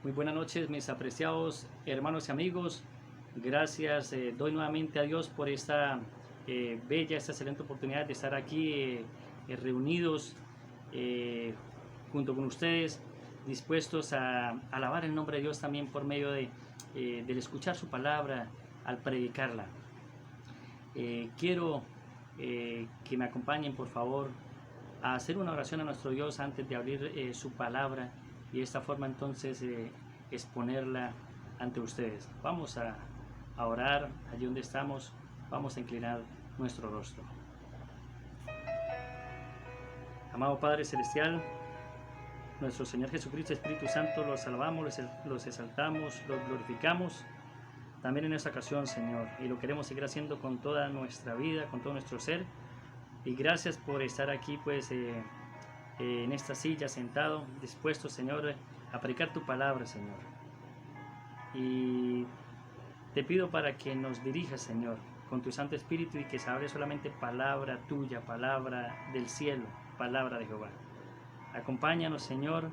Muy buenas noches, mis apreciados hermanos y amigos. Gracias, doy nuevamente a Dios por esta bella, esta excelente oportunidad de estar aquí reunidos junto con ustedes, dispuestos a alabar el nombre de Dios también por medio del escuchar su palabra, al predicarla. Quiero que me acompañen, por favor, a hacer una oración a nuestro Dios antes de abrir su palabra y de esta forma entonces exponerla ante ustedes. Vamos a orar allí donde estamos, vamos a inclinar nuestro rostro. Amado Padre Celestial, nuestro Señor Jesucristo, Espíritu Santo, los alabamos, los exaltamos, los glorificamos también en esta ocasión, Señor, y lo queremos seguir haciendo con toda nuestra vida, con todo nuestro ser. Y gracias por estar aquí, pues, en esta silla, sentado, dispuesto, Señor, a predicar tu palabra, Señor. Y te pido para que nos dirijas, Señor, con tu Santo Espíritu y que se hable solamente palabra tuya, palabra del cielo, palabra de Jehová. Acompáñanos, Señor,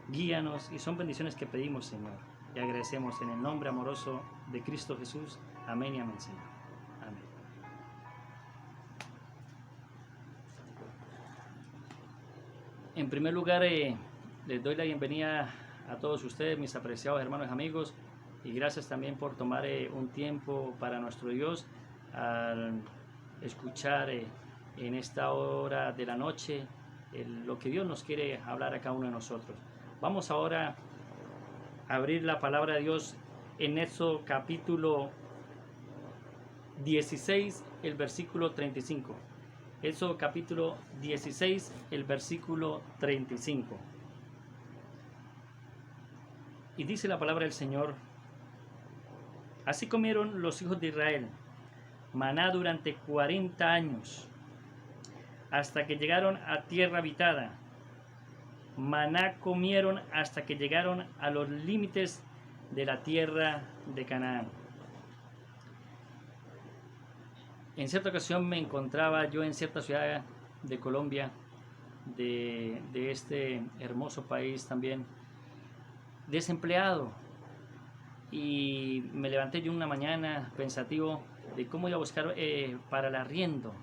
guíanos, y son bendiciones que pedimos, Señor. Y agradecemos en el nombre amoroso de Cristo Jesús. Amén y amén, Señor. Amén. En primer lugar, les doy la bienvenida a todos ustedes, mis apreciados hermanos y amigos, y gracias también por tomar un tiempo para nuestro Dios al escuchar en esta hora de la noche lo que Dios nos quiere hablar a cada uno de nosotros. Vamos ahora a abrir la palabra de Dios en Éxodo capítulo 16, el versículo 35. Éxodo capítulo 16, el versículo 35. Y dice la palabra del Señor: así comieron los hijos de Israel maná durante 40 años, hasta que llegaron a tierra habitada. Maná comieron hasta que llegaron a los límites de la tierra de Canaán. En cierta ocasión me encontraba yo en cierta ciudad de Colombia, de este hermoso país también, desempleado, y me levanté yo una mañana pensativo de cómo iba a buscar para el arriendo,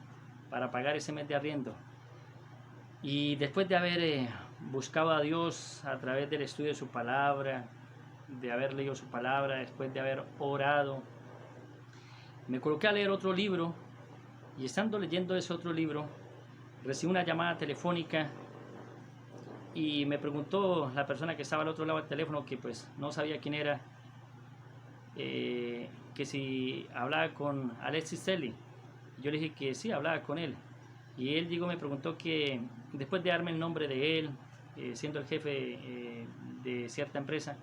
para pagar ese mes de arriendo. Y después de haber buscado a Dios a través del estudio de su palabra, de haber leído su palabra, después de haber orado, me coloqué a leer otro libro, y estando leyendo ese otro libro, recibí una llamada telefónica y me preguntó la persona que estaba al otro lado del teléfono, que pues no sabía quién era, que si hablaba con Alexis Selly. Yo le dije que sí, hablaba con él. Y él me preguntó que después de darme el nombre de él, siendo el jefe de cierta empresa,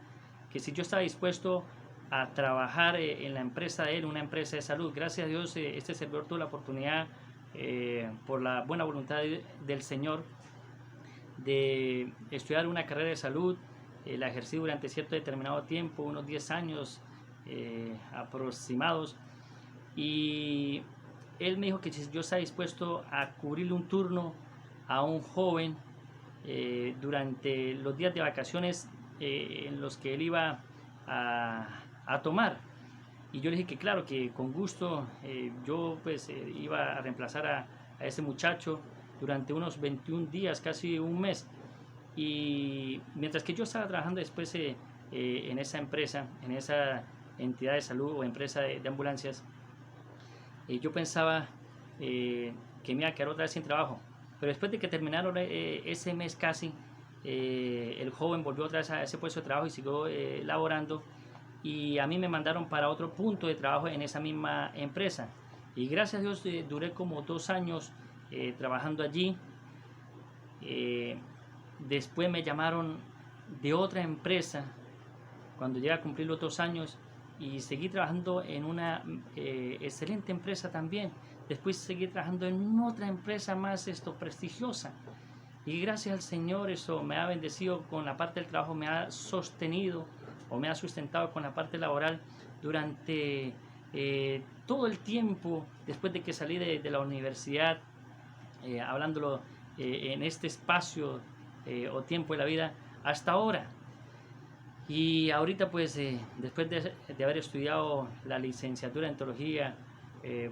que si yo estaba dispuesto a trabajar en la empresa de él, una empresa de salud. Gracias a Dios, este servidor tuvo la oportunidad, por la buena voluntad del Señor, de estudiar una carrera de salud. La ejercí durante cierto determinado tiempo, unos 10 años aproximados, y él me dijo que si yo estaba dispuesto a cubrirle un turno a un joven durante los días de vacaciones en los que él iba a tomar. Y yo le dije que claro, que con gusto yo pues iba a reemplazar a ese muchacho durante unos 21 días, casi un mes. Y mientras que yo estaba trabajando después en esa empresa, en esa entidad de salud o empresa de ambulancias, yo pensaba que me iba a quedar otra vez sin trabajo. Pero después de que terminaron ese mes casi, el joven volvió otra vez a ese puesto de trabajo y siguió laborando, y a mí me mandaron para otro punto de trabajo en esa misma empresa. Y gracias a Dios duré como 2 años trabajando allí. Después me llamaron de otra empresa cuando llegué a cumplir los 2 años, y seguí trabajando en una excelente empresa también. Después seguí trabajando en otra empresa más prestigiosa, y gracias al Señor eso me ha bendecido con la parte del trabajo, me ha sostenido o me ha sustentado con la parte laboral durante todo el tiempo después de que salí de la universidad, hablándolo en este espacio o tiempo de la vida hasta ahora. Y ahorita pues después de haber estudiado la licenciatura en teología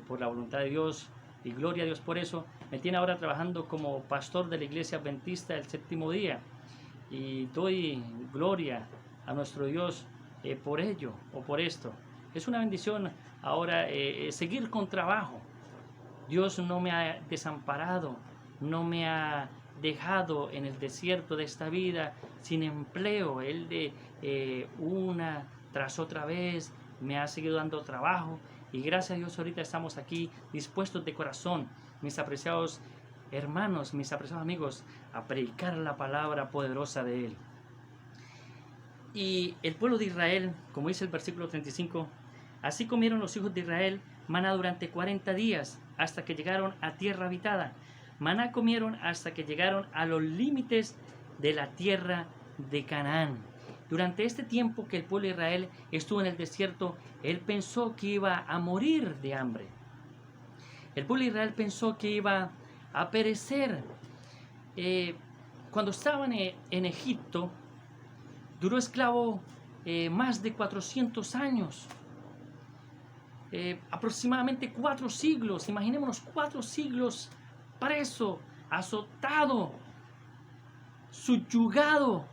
por la voluntad de Dios, y gloria a Dios por eso, me tiene ahora trabajando como pastor de la Iglesia Adventista del Séptimo Día, y doy gloria a nuestro Dios por ello o por esto. Es una bendición ahora seguir con trabajo. Dios no me ha desamparado, no me ha dejado en el desierto de esta vida sin empleo. Él una tras otra vez me ha seguido dando trabajo, y gracias a Dios ahorita estamos aquí dispuestos de corazón, mis apreciados hermanos, mis apreciados amigos, a predicar la palabra poderosa de Él. Y el pueblo de Israel, como dice el versículo 35, así comieron los hijos de Israel maná durante 40 días hasta que llegaron a tierra habitada. Maná comieron hasta que llegaron a los límites de la tierra de Canaán. Durante este tiempo que el pueblo de Israel estuvo en el desierto, él pensó que iba a morir de hambre. El pueblo de Israel pensó que iba a perecer. Cuando estaban en Egipto, duró esclavo más de 400 años. Aproximadamente 4 siglos, imaginémonos 4 siglos preso, azotado, subyugado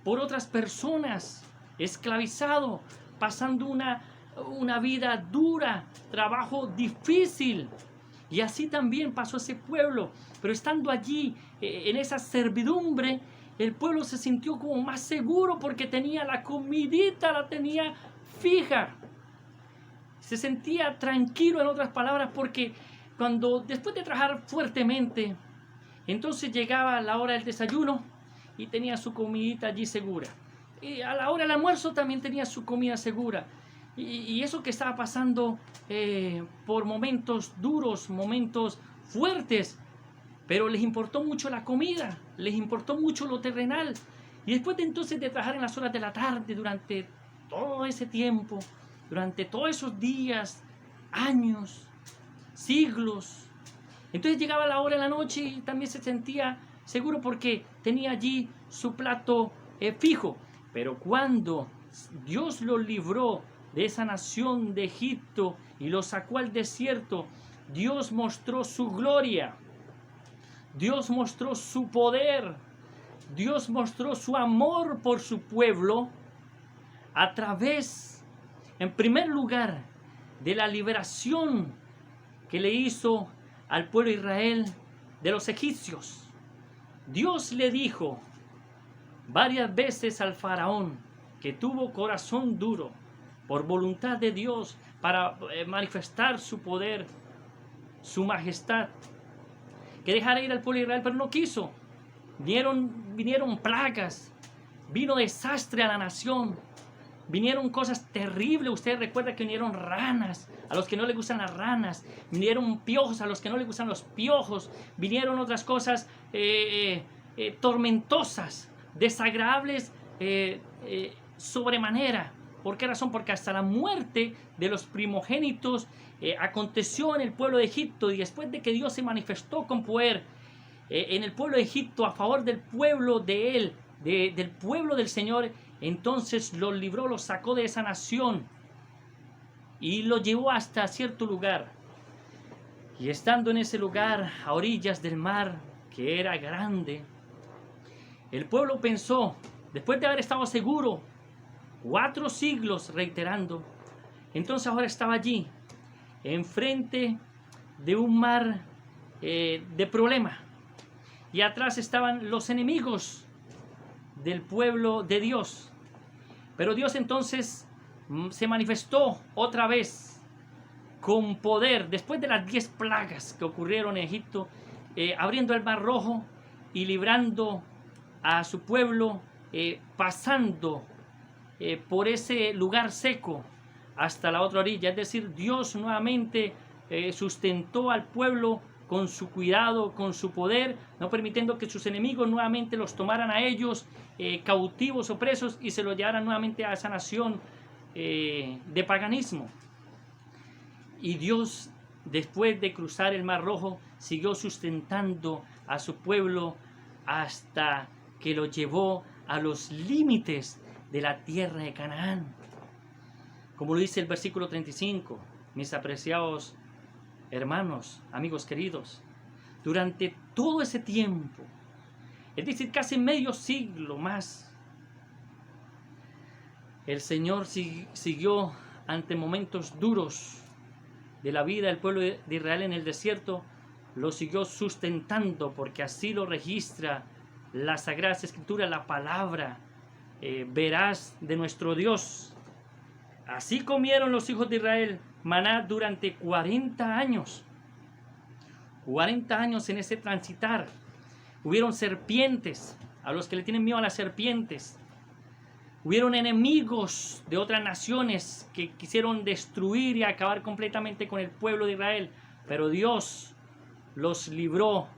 por otras personas, esclavizado, pasando una vida dura, trabajo difícil. Y así también pasó ese pueblo, pero estando allí en esa servidumbre, el pueblo se sintió como más seguro porque tenía la comidita, la tenía fija. Se sentía tranquilo, en otras palabras, porque después de trabajar fuertemente, entonces llegaba la hora del desayuno y tenía su comidita allí segura. Y a la hora del almuerzo también tenía su comida segura. Y eso que estaba pasando por momentos duros, momentos fuertes, pero les importó mucho la comida, les importó mucho lo terrenal. Y después de entonces de trabajar en las horas de la tarde, durante todo ese tiempo, durante todos esos días, años, siglos, entonces llegaba la hora de la noche y también se sentía seguro porque tenía allí su plato fijo. Pero cuando Dios lo libró de esa nación de Egipto y lo sacó al desierto, Dios mostró su gloria, Dios mostró su poder, Dios mostró su amor por su pueblo a través, en primer lugar, de la liberación que le hizo al pueblo de Israel de los egipcios. Dios le dijo varias veces al faraón, que tuvo corazón duro, por voluntad de Dios, para manifestar su poder, su majestad, que dejara ir al pueblo de Israel, pero no quiso. Vinieron plagas, vino desastre a la nación, vinieron cosas terribles. Ustedes recuerdan que vinieron ranas a los que no les gustan las ranas, vinieron piojos a los que no les gustan los piojos, vinieron otras cosas tormentosas, desagradables sobremanera. ¿Por qué razón? Porque hasta la muerte de los primogénitos aconteció en el pueblo de Egipto, y después de que Dios se manifestó con poder en el pueblo de Egipto a favor del pueblo de él, del pueblo del Señor, entonces los libró, los sacó de esa nación y los llevó hasta cierto lugar. Y estando en ese lugar, a orillas del mar, que era grande, el pueblo pensó, después de haber estado seguro 4 siglos reiterando, entonces ahora estaba allí, enfrente de un mar de problema, y atrás estaban los enemigos del pueblo de Dios. Pero Dios entonces se manifestó otra vez con poder, después de las 10 plagas que ocurrieron en Egipto, abriendo el mar rojo y librando a su pueblo, pasando por ese lugar seco hasta la otra orilla. Es decir, Dios nuevamente sustentó al pueblo con su cuidado, con su poder, no permitiendo que sus enemigos nuevamente los tomaran a ellos cautivos o presos y se los llevaran nuevamente a esa nación de paganismo. Y Dios, después de cruzar el Mar Rojo, siguió sustentando a su pueblo hasta que lo llevó a los límites de la tierra de Canaán. Como lo dice el versículo 35, mis apreciados hermanos, amigos queridos, durante todo ese tiempo, es decir, casi medio siglo más, el Señor siguió ante momentos duros de la vida del pueblo de Israel en el desierto, lo siguió sustentando, porque así lo registra la Sagrada Escritura, la palabra veraz de nuestro Dios. Así comieron los hijos de Israel maná durante 40 años. 40 años en ese transitar. Hubieron serpientes, a los que le tienen miedo a las serpientes. Hubieron enemigos de otras naciones que quisieron destruir y acabar completamente con el pueblo de Israel. Pero Dios los libró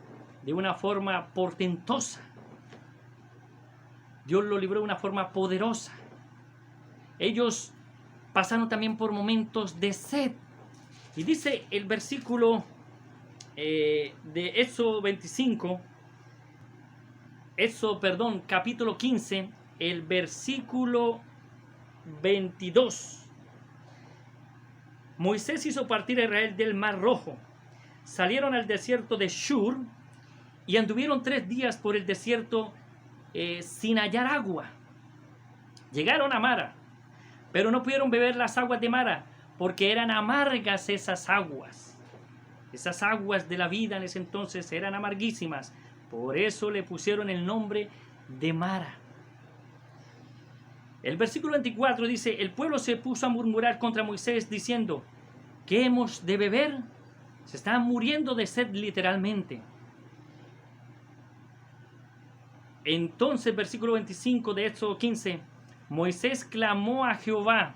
de una forma portentosa. Dios los libró de una forma poderosa. Ellos pasaron también por momentos de sed. Y dice el versículo de Éxodo 25, capítulo 15, el versículo 22. Moisés hizo partir a Israel del Mar Rojo. Salieron al desierto de Shur y anduvieron 3 días por el desierto sin hallar agua. Llegaron a Mara, pero no pudieron beber las aguas de Mara, porque eran amargas esas aguas. Esas aguas de la vida en ese entonces eran amarguísimas. Por eso le pusieron el nombre de Mara. El versículo 24 dice: el pueblo se puso a murmurar contra Moisés diciendo: ¿qué hemos de beber? Se estaban muriendo de sed literalmente. Entonces, versículo 25 de Éxodo 15, Moisés clamó a Jehová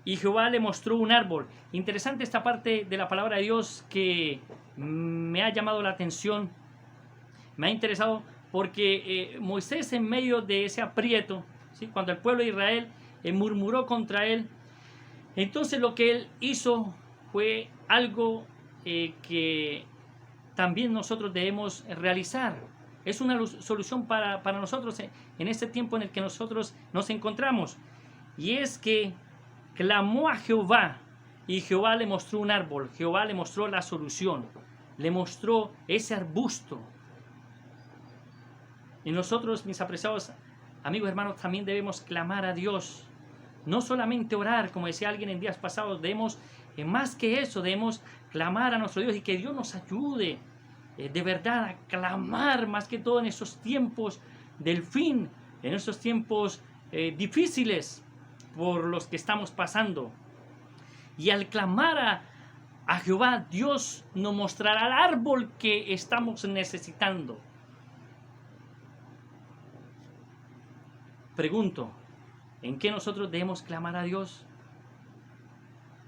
y Jehová le mostró un árbol. Interesante esta parte de la palabra de Dios que me ha llamado la atención, me ha interesado, porque Moisés, en medio de ese aprieto, ¿sí?, cuando el pueblo de Israel murmuró contra él, entonces lo que él hizo fue algo que también nosotros debemos realizar. Es una solución para nosotros en este tiempo en el que nosotros nos encontramos. Y es que clamó a Jehová y Jehová le mostró un árbol. Jehová le mostró la solución. Le mostró ese arbusto. Y nosotros, mis apreciados amigos, hermanos, también debemos clamar a Dios. No solamente orar, como decía alguien en días pasados, debemos, más que eso, debemos clamar a nuestro Dios y que Dios nos ayude de verdad a clamar, más que todo en esos tiempos del fin, en esos tiempos difíciles por los que estamos pasando. Y al clamar a Jehová, Dios nos mostrará el árbol que estamos necesitando. Pregunto, ¿en qué nosotros debemos clamar a Dios?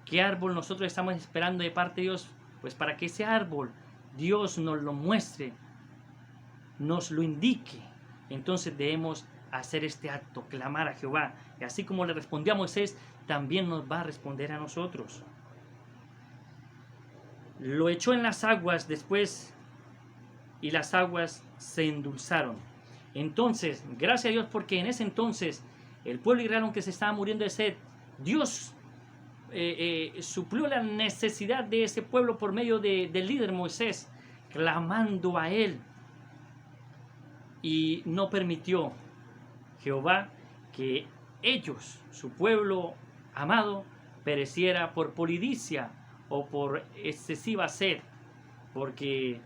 ¿Qué árbol nosotros estamos esperando de parte de Dios? Pues para que ese árbol Dios nos lo muestre, nos lo indique. Entonces debemos hacer este acto, clamar a Jehová. Y así como le respondió a Moisés, también nos va a responder a nosotros. Lo echó en las aguas después y las aguas se endulzaron. Entonces, gracias a Dios, porque en ese entonces el pueblo israelí, aunque se estaba muriendo de sed, Dios suplió la necesidad de ese pueblo por medio del líder Moisés, clamando a él, y no permitió Jehová que ellos, su pueblo amado, pereciera por polinicia o por excesiva sed, porque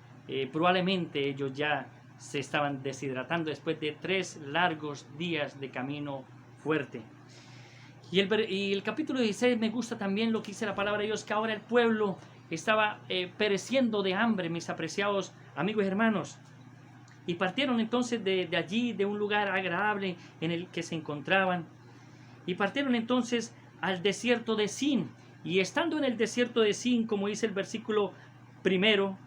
probablemente ellos ya se estaban deshidratando después de 3 largos días de camino fuerte. Y el capítulo 16 me gusta también lo que dice la palabra de Dios, que ahora el pueblo estaba pereciendo de hambre, mis apreciados amigos y hermanos. Y partieron entonces de allí, de un lugar agradable en el que se encontraban. Y partieron entonces al desierto de Sin. Y estando en el desierto de Sin, como dice el versículo 1,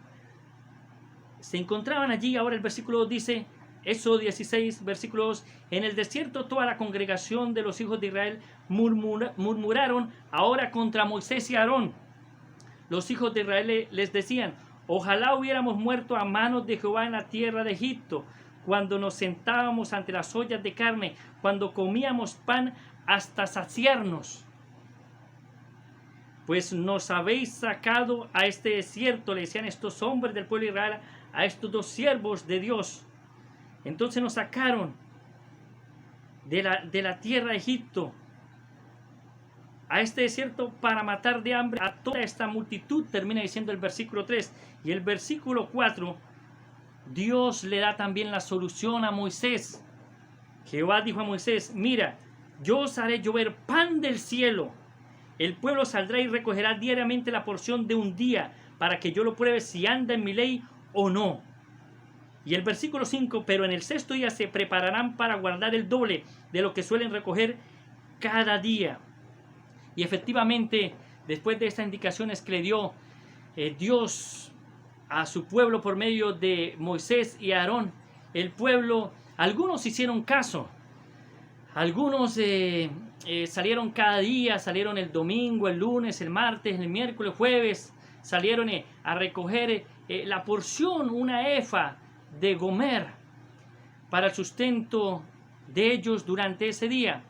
se encontraban allí. Ahora el versículo 2 dice, Éxodo 16, versículo 2, en el desierto toda la congregación de los hijos de Israel murmuraron ahora contra Moisés y Aarón. Los hijos de Israel les decían, ojalá hubiéramos muerto a manos de Jehová en la tierra de Egipto, cuando nos sentábamos ante las ollas de carne, cuando comíamos pan hasta saciarnos. Pues nos habéis sacado a este desierto, le decían estos hombres del pueblo de Israel, a estos dos siervos de Dios. Entonces nos sacaron de la tierra de Egipto a este desierto para matar de hambre a toda esta multitud, termina diciendo el versículo 3. Y el versículo 4, Dios le da también la solución a Moisés. Jehová dijo a Moisés: mira, yo os haré llover pan del cielo. El pueblo saldrá y recogerá diariamente la porción de un día, para que yo lo pruebe si anda en mi ley o no. Y el versículo 5, pero en el sexto día se prepararán para guardar el doble de lo que suelen recoger cada día. Y efectivamente, después de estas indicaciones que le dio Dios a su pueblo por medio de Moisés y Aarón, el pueblo, algunos hicieron caso, algunos salieron cada día, salieron el domingo, el lunes, el martes, el miércoles, jueves, salieron a recoger la porción, una efa de gomer para el sustento de ellos durante ese día.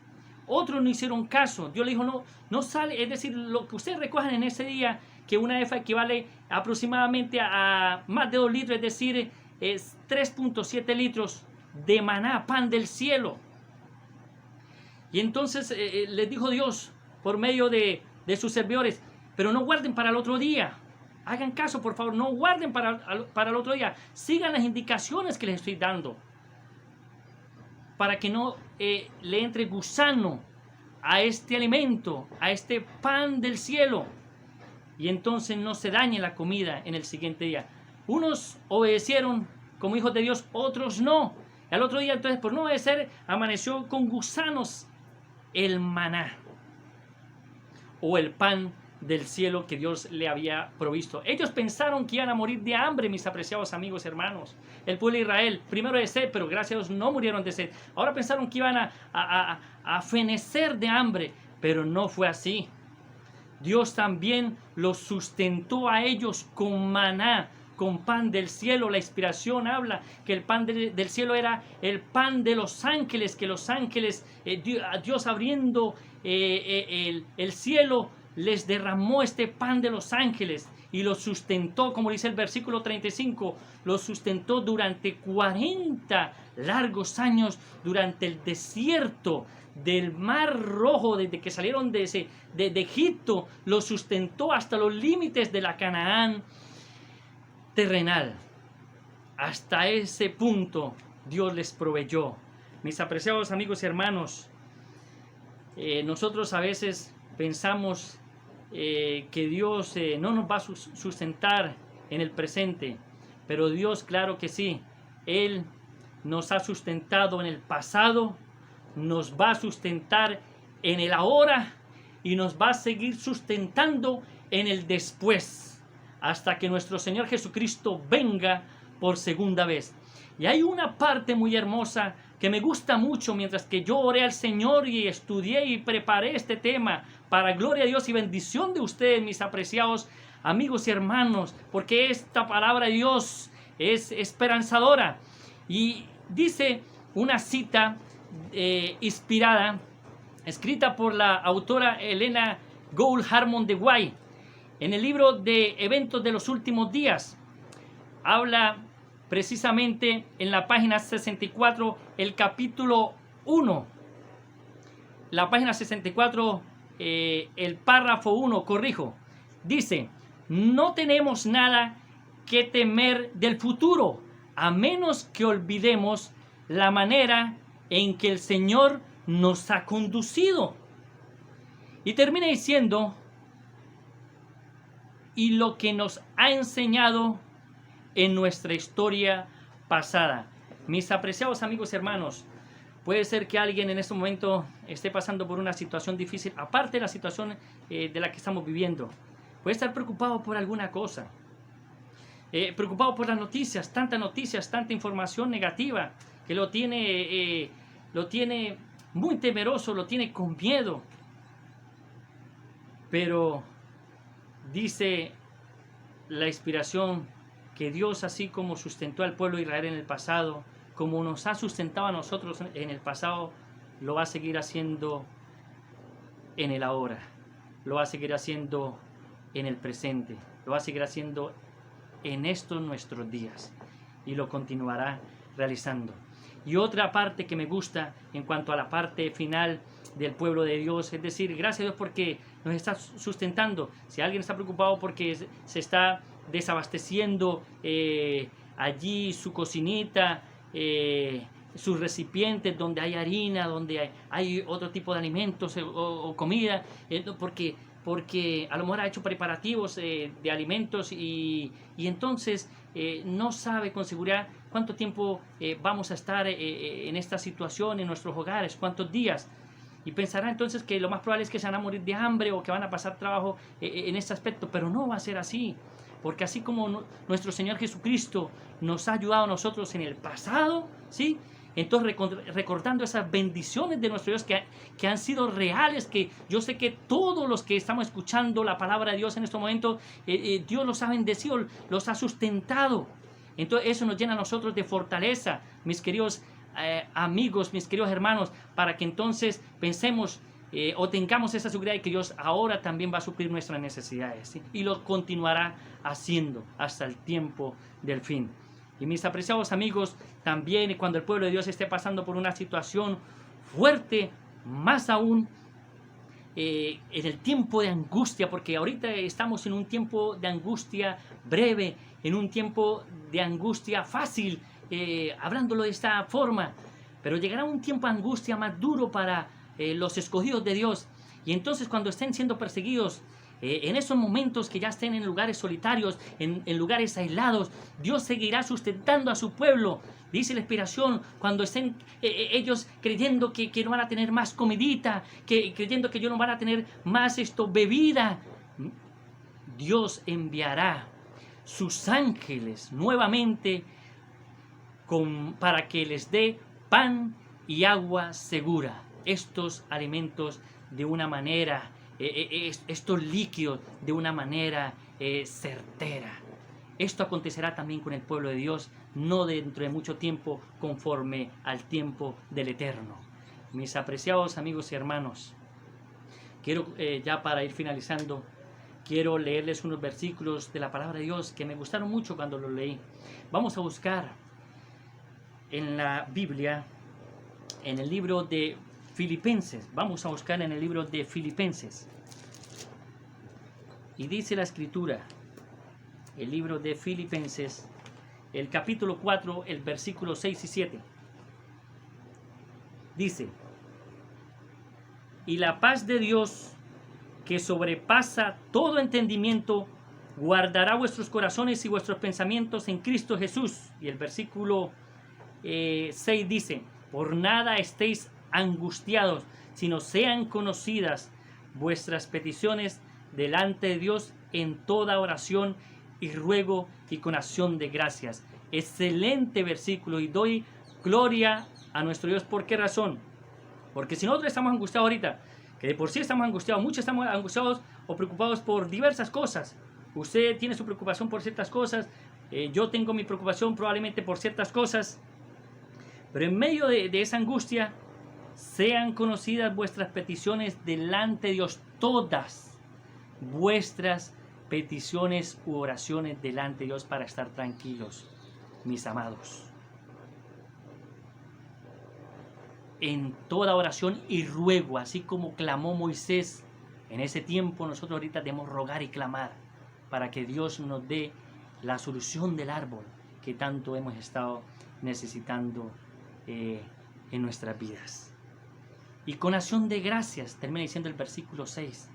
Otros no hicieron caso. Dios le dijo: no sale, es decir, lo que ustedes recojan en ese día, que una efa equivale aproximadamente a más de 2 litros, es decir, es 3.7 litros de maná, pan del cielo. Y entonces les dijo Dios por medio de sus servidores: pero no guarden para el otro día. Hagan caso, por favor, no guarden para el otro día. Sigan las indicaciones que les estoy dando, para que no le entre gusano a este alimento, a este pan del cielo, y entonces no se dañe la comida en el siguiente día. Unos obedecieron como hijos de Dios, otros no. Al otro día, entonces, por no obedecer, amaneció con gusanos el maná, o el pan del cielo que Dios le había provisto. Ellos pensaron que iban a morir de hambre, mis apreciados amigos y hermanos. El pueblo de Israel, primero de sed, pero gracias a Dios no murieron de sed. Ahora pensaron que iban a fenecer de hambre, pero no fue así. Dios también los sustentó a ellos con maná, con pan del cielo. La inspiración habla que el pan del cielo era el pan de los ángeles, que los ángeles, Dios abriendo el cielo, les derramó este pan de los ángeles y los sustentó, como dice el versículo 35, los sustentó durante 40 largos años durante el desierto del Mar Rojo. Desde que salieron de Egipto, los sustentó hasta los límites de la Canaán terrenal. Hasta ese punto Dios les proveyó. Mis apreciados amigos y hermanos, nosotros a veces pensamos que Dios no nos va a sustentar en el presente, pero Dios, claro que sí, Él nos ha sustentado en el pasado, nos va a sustentar en el ahora y nos va a seguir sustentando en el después, hasta que nuestro Señor Jesucristo venga por segunda vez. Y hay una parte muy hermosa que me gusta mucho mientras que yo oré al Señor y estudié y preparé este tema para gloria de Dios y bendición de ustedes, mis apreciados amigos y hermanos, porque esta palabra de Dios es esperanzadora. Y dice una cita inspirada, escrita por la autora Helena Gould Harmon de White, en el libro de Eventos de los Últimos Días. Habla precisamente en la página 64, el capítulo 1, la página 64, el párrafo 1, corrijo, dice: no tenemos nada que temer del futuro, a menos que olvidemos la manera en que el Señor nos ha conducido. Y termina diciendo: y lo que nos ha enseñado en nuestra historia pasada. Mis apreciados amigos y hermanos, puede ser que alguien en este momento esté pasando por una situación difícil, aparte de la situación de la que estamos viviendo. Puede estar preocupado por alguna cosa, preocupado por las noticias, tanta información negativa que lo tiene muy temeroso, lo tiene con miedo. Pero dice la inspiración que Dios, así como sustentó al pueblo de Israel en el pasado, como nos ha sustentado a nosotros en el pasado, lo va a seguir haciendo en el ahora, lo va a seguir haciendo en el presente, lo va a seguir haciendo en estos nuestros días y lo continuará realizando. Y otra parte que me gusta en cuanto a la parte final del pueblo de Dios, es decir, gracias a Dios porque nos está sustentando. Si alguien está preocupado porque se está desabasteciendo allí su cocinita, sus recipientes donde hay harina, donde hay otro tipo de alimentos o comida, porque a lo mejor ha hecho preparativos de alimentos y entonces no sabe con seguridad cuánto tiempo vamos a estar en esta situación en nuestros hogares, cuántos días. Y pensará entonces que lo más probable es que se van a morir de hambre o que van a pasar trabajo en este aspecto, pero no va a ser así. Porque así como nuestro Señor Jesucristo nos ha ayudado a nosotros en el pasado, ¿sí? Entonces recordando esas bendiciones de nuestro Dios que han sido reales, que yo sé que todos los que estamos escuchando la palabra de Dios en este momento, Dios los ha bendecido, los ha sustentado. Entonces eso nos llena a nosotros de fortaleza, mis queridos amigos, mis queridos hermanos, para que entonces pensemos o tengamos esa seguridad de que Dios ahora también va a suplir nuestras necesidades, ¿sí? Y lo continuará haciendo hasta el tiempo del fin. Y mis apreciados amigos, también cuando el pueblo de Dios esté pasando por una situación fuerte, más aún en el tiempo de angustia, porque ahorita estamos en un tiempo de angustia breve, en un tiempo de angustia fácil, hablándolo de esta forma, pero llegará un tiempo de angustia más duro para los escogidos de Dios. Y entonces cuando estén siendo perseguidos, en esos momentos que ya estén en lugares solitarios, en lugares aislados, Dios seguirá sustentando a su pueblo. Dice la inspiración, cuando estén ellos creyendo que no van a tener más comidita, creyendo que ellos no van a tener más bebida, Dios enviará sus ángeles nuevamente para que les dé pan y agua segura, estos alimentos de una manera, estos líquidos de una manera certera. Esto acontecerá también con el pueblo de Dios, no dentro de mucho tiempo, conforme al tiempo del Eterno. Mis apreciados amigos y hermanos, quiero ya para ir finalizando, quiero leerles unos versículos de la palabra de Dios que me gustaron mucho cuando los leí. Vamos a buscar en la Biblia, en el libro de Filipenses. Vamos a buscar en el libro de Filipenses. Y dice la Escritura, el libro de Filipenses, el capítulo 4, el versículo 6 y 7. Dice: y la paz de Dios, que sobrepasa todo entendimiento, guardará vuestros corazones y vuestros pensamientos en Cristo Jesús. Y el versículo 6 dice: por nada estéis angustiados, sino sean conocidas vuestras peticiones delante de Dios en toda oración y ruego y con acción de gracias. Excelente versículo, y doy gloria a nuestro Dios. ¿Por qué razón? Porque si nosotros estamos angustiados ahorita, que de por sí estamos angustiados, muchos estamos angustiados o preocupados por diversas cosas. Usted tiene su preocupación por ciertas cosas, yo tengo mi preocupación probablemente por ciertas cosas, pero en medio de esa angustia, sean conocidas vuestras peticiones delante de Dios, todas vuestras peticiones u oraciones delante de Dios, para estar tranquilos, mis amados. En toda oración y ruego, así como clamó Moisés en ese tiempo, nosotros ahorita debemos rogar y clamar para que Dios nos dé la solución del árbol que tanto hemos estado necesitando en nuestras vidas. Y con acción de gracias, termina diciendo el versículo 6,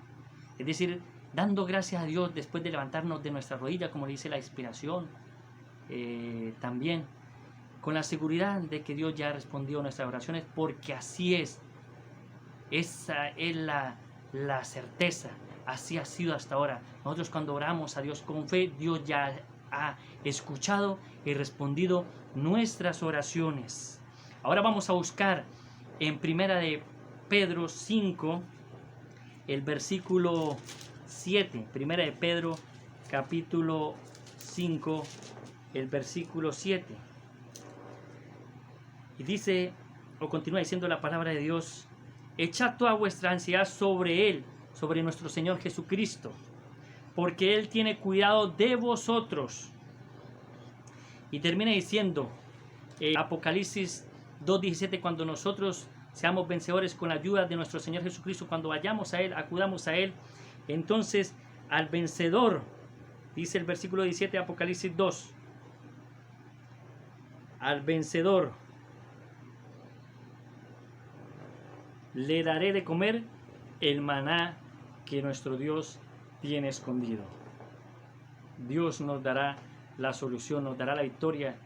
es decir, dando gracias a Dios después de levantarnos de nuestra rodilla, como le dice la inspiración, también con la seguridad de que Dios ya ha respondido a nuestras oraciones, porque así es. Esa es la certeza, así ha sido hasta ahora. Nosotros cuando oramos a Dios con fe, Dios ya ha escuchado y respondido nuestras oraciones. Ahora vamos a buscar en Primera de Pedro 5, el versículo 7. Primera de Pedro, capítulo 5, el versículo 7. Y dice, o continúa diciendo la palabra de Dios, echad toda vuestra ansiedad sobre Él, sobre nuestro Señor Jesucristo, porque Él tiene cuidado de vosotros. Y termina diciendo, Apocalipsis 2:17, cuando nosotros seamos vencedores con la ayuda de nuestro Señor Jesucristo, cuando vayamos a Él, acudamos a Él, entonces al vencedor, dice el versículo 17 de Apocalipsis 2, al vencedor le daré de comer el maná que nuestro Dios tiene escondido. Dios nos dará la solución, nos dará la victoria,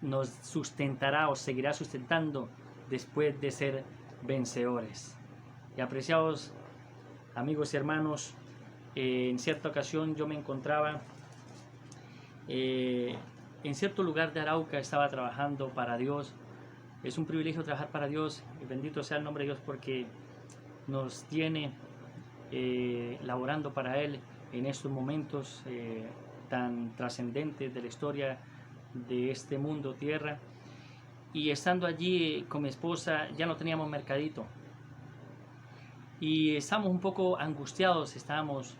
nos sustentará o seguirá sustentando después de ser vencedores. Y apreciados amigos y hermanos, en cierta ocasión yo me encontraba en cierto lugar de Arauca, estaba trabajando para Dios. Es un privilegio trabajar para Dios, y bendito sea el nombre de Dios porque nos tiene laborando para Él en estos momentos tan trascendentes de la historia de este mundo, tierra. Y estando allí con mi esposa ya no teníamos mercadito y estábamos un poco angustiados, estábamos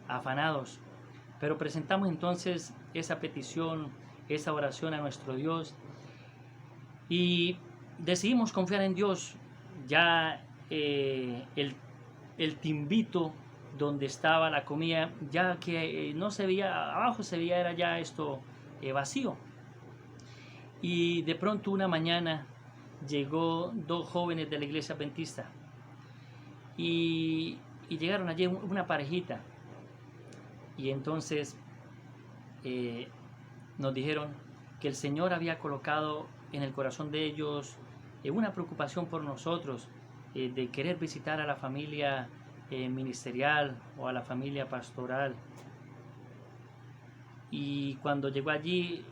afanados, pero presentamos entonces esa petición, esa oración a nuestro Dios y decidimos confiar en Dios. Ya el timbito donde estaba la comida, ya que no se veía, abajo se veía, era ya esto vacío. Y de pronto una mañana llegó dos jóvenes de la iglesia adventista y llegaron allí una parejita y entonces nos dijeron que el Señor había colocado en el corazón de ellos una preocupación por nosotros, de querer visitar a la familia ministerial o a la familia pastoral. Y cuando llegó allí,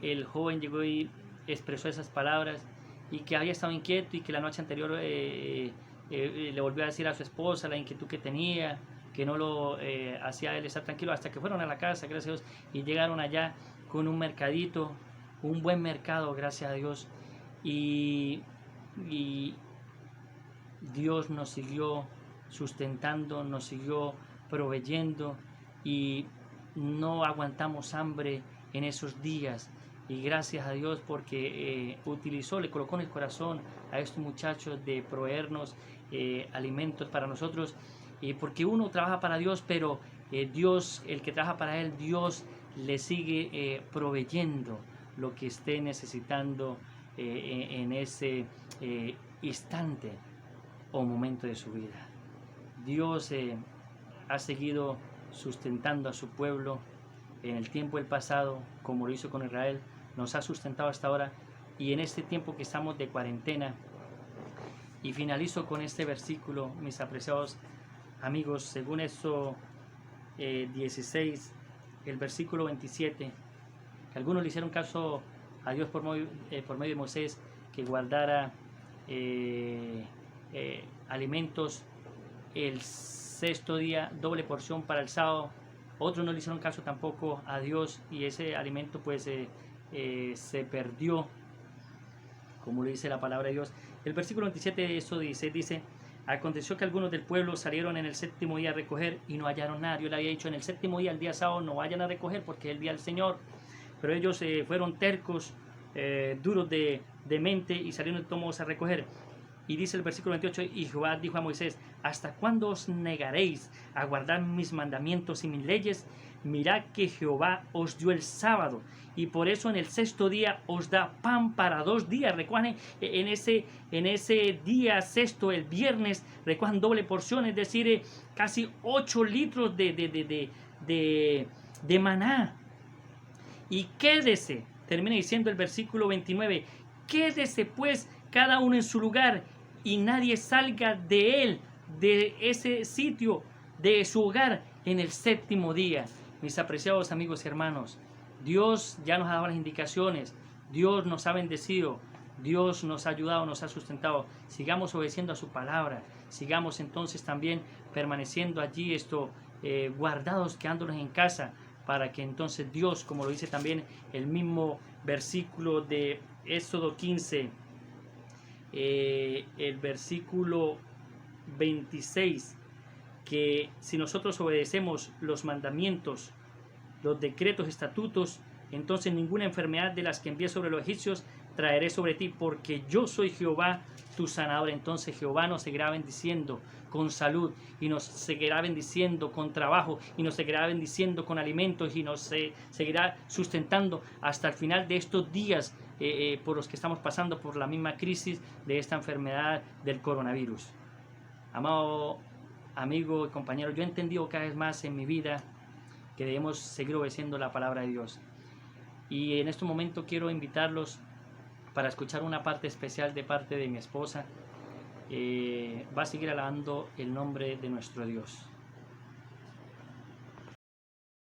el joven llegó y expresó esas palabras y que había estado inquieto y que la noche anterior le volvió a decir a su esposa la inquietud que tenía, que no lo hacía él estar tranquilo, hasta que fueron a la casa, gracias a Dios, y llegaron allá con un mercadito, un buen mercado, gracias a Dios, y Dios nos siguió sustentando, nos siguió proveyendo y no aguantamos hambre en esos días. Y gracias a Dios porque le colocó en el corazón a estos muchachos de proveernos alimentos para nosotros, porque uno trabaja para Dios, pero Dios, el que trabaja para Él, Dios le sigue proveyendo lo que esté necesitando en ese instante o momento de su vida. Dios ha seguido sustentando a su pueblo en el tiempo del pasado, como lo hizo con Israel, nos ha sustentado hasta ahora, y en este tiempo que estamos de cuarentena. Y finalizo con este versículo, mis apreciados amigos, según eso 16, el versículo 27, que algunos le hicieron caso a Dios por medio de Moisés, que guardara alimentos el sexto día, doble porción para el sábado. Otros no le hicieron caso tampoco a Dios y ese alimento pues se perdió, como le dice la palabra de Dios. El versículo 27 de eso dice: aconteció que algunos del pueblo salieron en el séptimo día a recoger y no hallaron nada. Yo le había dicho en el séptimo día, el día sábado, no vayan a recoger porque es el día del Señor. Pero ellos fueron tercos, duros de mente y salieron todos a recoger. Y dice el versículo 28, y Jehová dijo a Moisés: ¿hasta cuándo os negaréis a guardar mis mandamientos y mis leyes? Mirad que Jehová os dio el sábado, y por eso en el sexto día os da pan para 2 días. Recuerden, en ese día sexto, el viernes, recuerden doble porción, es decir, casi 8 litros de maná. Y quédese, termina diciendo el versículo 29, quédese pues cada uno en su lugar, y nadie salga de él, de ese sitio, de su hogar, en el séptimo día. Mis apreciados amigos y hermanos, Dios ya nos ha dado las indicaciones, Dios nos ha bendecido, Dios nos ha ayudado, nos ha sustentado. Sigamos obedeciendo a su palabra, sigamos entonces también permaneciendo allí guardados, quedándonos en casa, para que entonces Dios, como lo dice también el mismo versículo de Éxodo 15, el versículo 26, que si nosotros obedecemos los mandamientos, los decretos, estatutos, entonces ninguna enfermedad de las que envié sobre los egipcios traeré sobre ti, porque yo soy Jehová tu sanador. Entonces Jehová nos seguirá bendiciendo con salud, y nos seguirá bendiciendo con trabajo, y nos seguirá bendiciendo con alimentos, y nos seguirá sustentando hasta el final de estos días por los que estamos pasando por la misma crisis de esta enfermedad del coronavirus. Amado amigo y compañero, yo he entendido cada vez más en mi vida que debemos seguir obedeciendo la palabra de Dios. Y en este momento quiero invitarlos para escuchar una parte especial de parte de mi esposa. Va a seguir alabando el nombre de nuestro Dios.